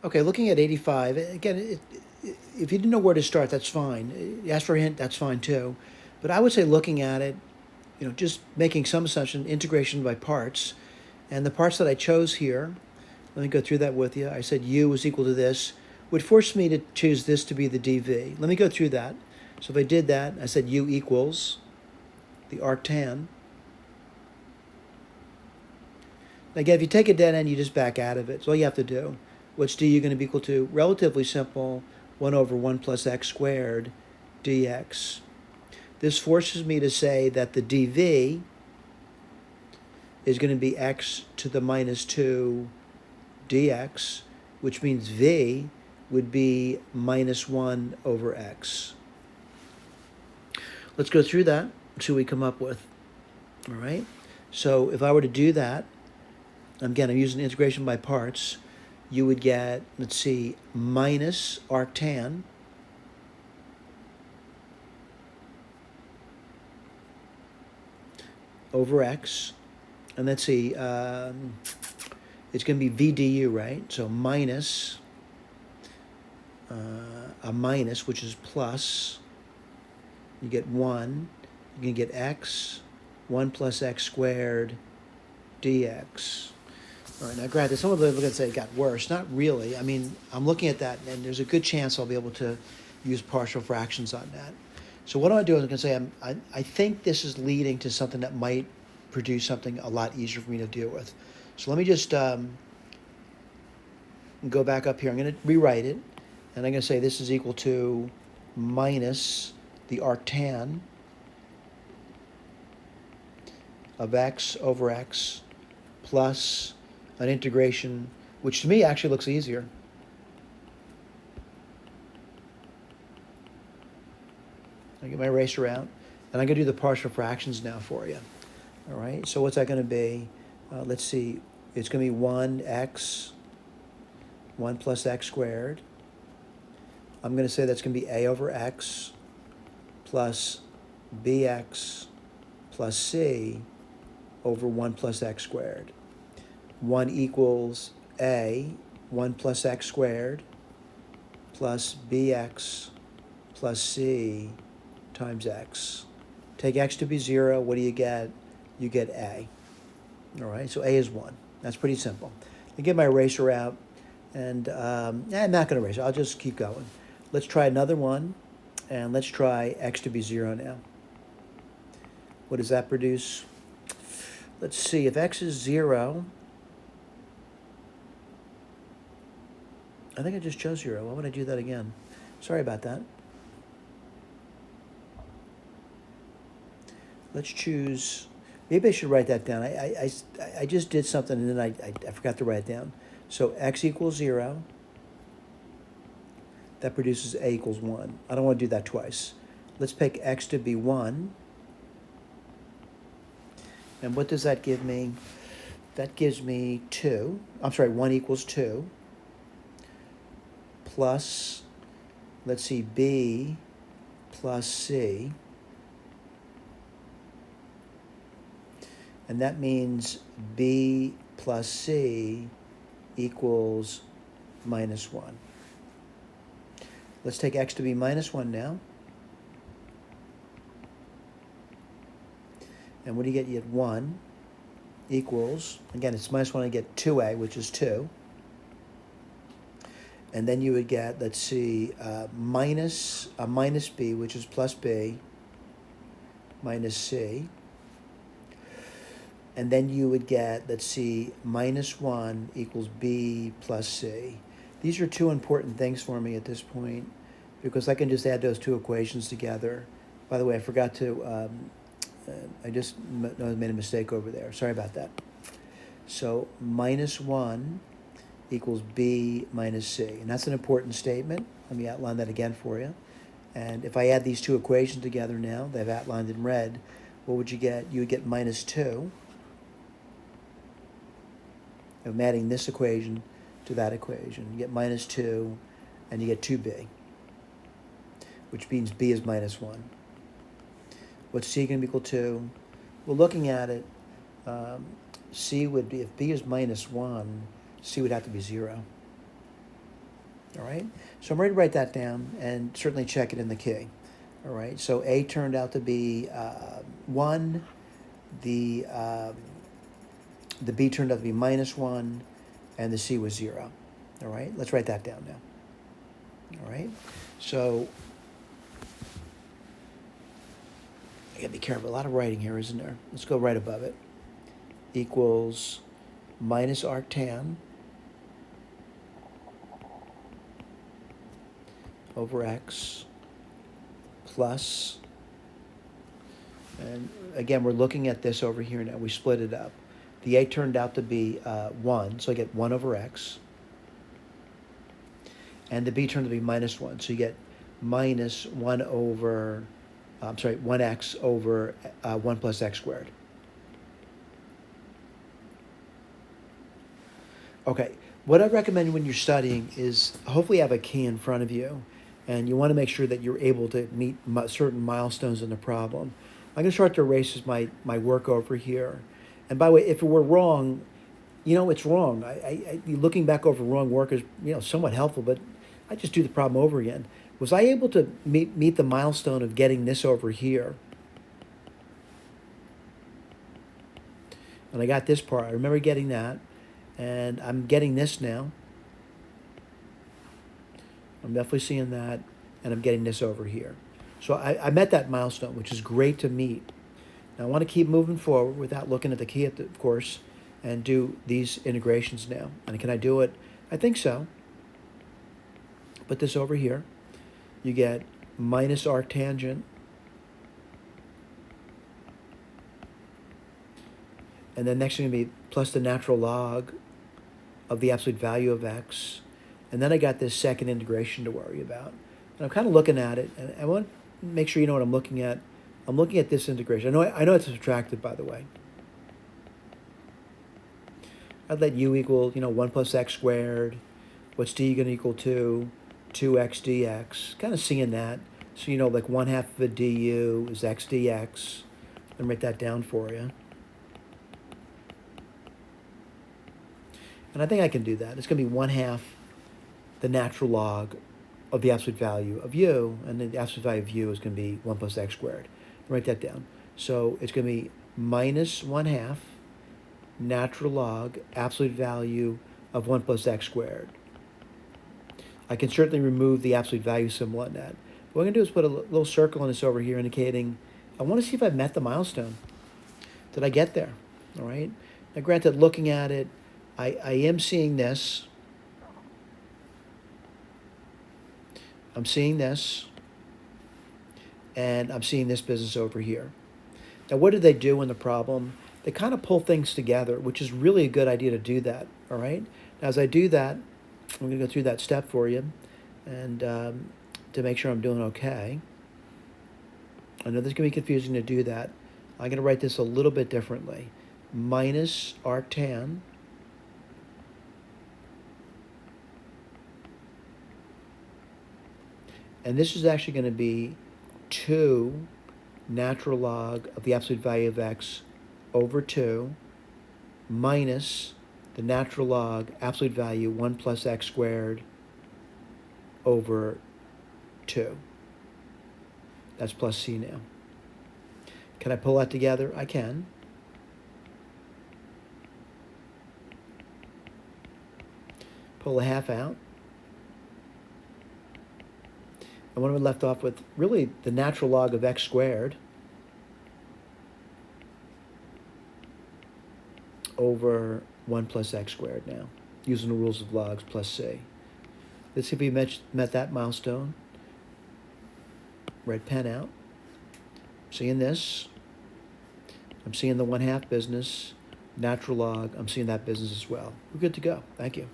Okay, looking at 85, again, if you didn't know where to start, that's fine. Ask for a hint, that's fine too. But I would say looking at it, just making some assumption, integration by parts. And the parts that I chose here, let me go through that with you. I said u was equal to this, would force me to choose this to be the dv. Let me go through that. So if I did that, I said u equals the arctan. Again, if you take a dead end, you just back out of it. That's all you have to do. What's du going to be equal to? Relatively simple, 1 over 1 plus x squared dx. This forces me to say that the dv is going to be x to the minus 2 dx, which means v would be minus 1 over x. Let's go through that and see what we come up with. All right? So if I were to do that, again, I'm using integration by parts, you would get, let's see, minus arctan over x. And let's see, it's going to be v du, right? So minus a minus, which is plus. You get 1. You can get x, 1 plus x squared dx. All right, now granted, some of them are going to say it got worse. Not really. I mean, I'm looking at that, and there's a good chance I'll be able to use partial fractions on that. So what I'm going to do is I'm going to say I think this is leading to something that might produce something a lot easier for me to deal with. So let me just go back up here. I'm going to rewrite it, and I'm going to say this is equal to minus the arctan of x over x plus an integration, which to me actually looks easier. I get my eraser out, and I'm going to do the partial fractions now for you. All right, so what's that going to be? Let's see, it's going to be 1x, 1 plus x squared. I'm going to say that's going to be a over x plus bx plus c over 1 plus x squared. 1 equals a, 1 plus x squared plus bx plus c times x. Take x to be 0, what do you get? You get a. All right, so a is 1. That's pretty simple. I get my eraser out, and I'm not going to erase it. I'll just keep going. Let's try another one, and let's try x to be 0 now. What does that produce? Let's see, if x is 0, I think I just chose 0. Why would I do that again? Sorry about that. Let's choose, maybe I should write that down. I just did something and then I forgot to write it down. So x equals 0. That produces a equals 1. I don't want to do that twice. Let's pick x to be 1. And what does that give me? That gives me 2. I'm sorry, 1 equals 2. Plus, let's see, b plus c. And that means b plus c equals minus 1. Let's take x to be minus 1 now. And what do you get? You get 1 equals, again, it's minus 1, I get 2a, which is 2. And then you would get, let's see, minus b, which is plus b, minus c. And then you would get, let's see, minus 1 equals b plus c. These are two important things for me at this point because I can just add those two equations together. By the way, I forgot to, I just made a mistake over there. Sorry about that. So minus 1 equals b minus c. And that's an important statement. Let me outline that again for you. And if I add these two equations together now, they've outlined in red, what would you get? You would get minus 2. I'm adding this equation to that equation. You get minus 2, and you get 2b, which means b is minus 1. What's c going to be equal to? Well, looking at it, c would be, if b is minus 1, c would have to be 0. All right, so I'm ready to write that down and certainly check it in the key. All right, so A turned out to be 1, the, the B turned out to be -1, and the C was 0. All right, let's write that down now. All right, so I gotta be careful. A lot of writing here, isn't there? Let's go right above it. Equals minus arctan over x plus, and again, we're looking at this over here now. We split it up. The A turned out to be 1, so I get 1 over x. And the B turned out to be -1, so you get minus 1 over, 1x over 1 plus x squared. Okay, what I recommend when you're studying is hopefully have a key in front of you, and you want to make sure that you're able to meet certain milestones in the problem. I'm going to start to erase my work over here. And by the way, if it were wrong, it's wrong. Looking back over wrong work is, somewhat helpful, but I just do the problem over again. Was I able to meet the milestone of getting this over here? And I got this part. I remember getting that. And I'm getting this now. I'm definitely seeing that. And I'm getting this over here. So I met that milestone, which is great to meet. Now I want to keep moving forward without looking at the key, of course, and do these integrations now. And can I do it? I think so. Put this over here. You get minus arctangent. And then next thing going to be plus the natural log of the absolute value of x. And then I got this second integration to worry about. And I'm kind of looking at it, and I want to make sure you know what I'm looking at. I'm looking at this integration. I know it's subtracted, by the way. I'd let u equal, 1 plus x squared. What's d going to equal to? 2x dx. Kind of seeing that. So, like 1/2 of a du is x dx. Let me write that down for you. And I think I can do that. It's going to be 1/2 the natural log of the absolute value of u, and the absolute value of u is going to be 1 plus x squared. Write that down. So it's going to be minus 1/2 natural log absolute value of 1 plus x squared. I can certainly remove the absolute value symbol on that. What I'm going to do is put a little circle on this over here indicating I want to see if I've met the milestone. Did I get there? All right. Now, granted, looking at it, I am seeing this. I'm seeing this. And I'm seeing this business over here. Now, what did they do in the problem? They kind of pull things together, which is really a good idea to do that, all right? Now, as I do that, I'm going to go through that step for you and to make sure I'm doing okay. I know this can be confusing to do that. I'm going to write this a little bit differently. Minus arctan and this is actually going to be 2 natural log of the absolute value of x over 2 minus the natural log absolute value 1 plus x squared over 2. That's plus c now. Can I pull that together? I can. Pull a half out. And what am I left off with? Really, the natural log of x squared over 1 plus x squared now, using the rules of logs plus c. Let's see if we met that milestone. Red pen out. Seeing this. I'm seeing the 1/2 business. Natural log. I'm seeing that business as well. We're good to go. Thank you.